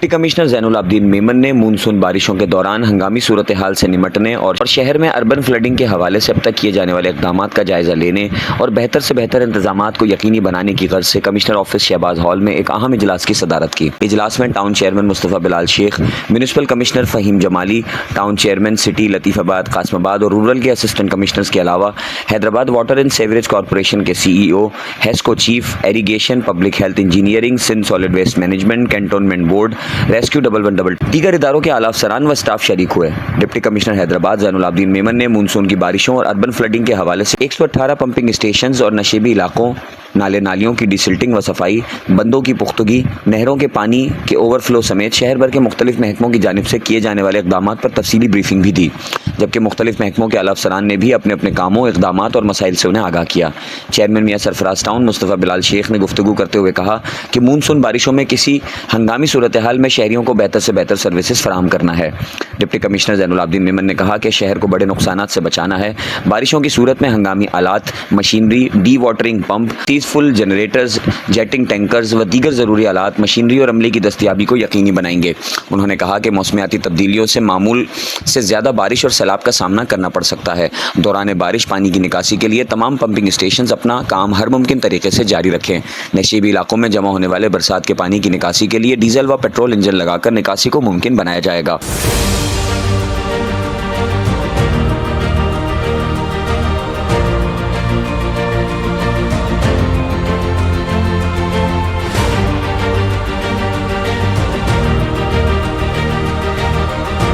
Deputy commissioner Zainul Abedin Memon ने monsoon बारिशों के दौरान हंगामी सूरत हाल से निपटने और शहर में अर्बन फ्लडिंग के हवाले से अब तक किए जाने वाले इक़दामात का जायज़ा लेने और बेहतर से बेहतर इंतजामात को यकीनी बनाने की गर्ज से कमिश्नर ऑफिस शहबाज हॉल में एक अहम इजलास की सदारत की। इजलास में town chairman Mustafa Bilal Shaikh, municipal commissioner Faheem Jamali, town chairman city Latifabad Qasimabad और रूरल के असिस्टेंट कमिश्नर्स के अलावा Hyderabad water and sewerage corporation के CEO, HESCO chief, irrigation, public health engineering, Sindh solid waste management, cantonment board, rescue 111 दीगर इदारों के आला अफसरान व स्टाफ शरीक हुए। डिप्टी कमिश्नर हैदराबाद ज़ैनुल आबदीन मेमन ने मानसून की बारिशों और अर्बन फ्लडिंग के हवाले से 118 पंपिंग स्टेशन और नशेबी इलाकों, नाले नालियों की डिसिल्टिंग व सफाई, बंदों की पुख्तगी, नहरों के पानी के ओवरफ्लो समेत शहर भर के मुख्तलिफ महकमों की जानिब से किए जाने वाले इक़दामात पर तफसीली ब्रीफिंग भी दी, जबकि मुख्तलिफ महकमों के आला अफसरान ने भी अपने अपने कामों, इक़दामात और मसाइल से उन्हें आगाह किया। चेयरमैन मियां सरफराज टाउन मुस्तफ़ा बिलाल शेख ने गुफ्तगू करते हुए कहा कि मानसून बारिशों में किसी हंगामी सूरत हाल में शहरियों को बेहतर से बेहतर सर्विसेज फराहम करना है। डिप्टी कमिश्नर ज़ैनुल आबदीन मेमन ने कहा कि शहर को बड़े नुकसानात से बचाना है। बारिशों की सूरत में हंगामी आलात, machinery, D watering pump, 30 full generators, jetting tankers व दीगर ज़रूरी आलात, मशीनरी और अमले की दस्तियाबी को यकीनी बनाएंगे। उन्होंने कहा कि मौसमियाती तब्दीलियों से मामूल से ज़्यादा बारिश और सैलाब का सामना करना पड़ सकता है। दौरान बारिश पानी की निकासी के लिए तमाम पंपिंग स्टेशन अपना काम हर मुमकिन तरीके से जारी रखें। नशीबी इलाकों में जमा होने वाले बरसात के पानी की निकासी के लिए डीजल व पेट्रोल इंजन लगाकर निकासी को मुमकिन बनाया जाएगा।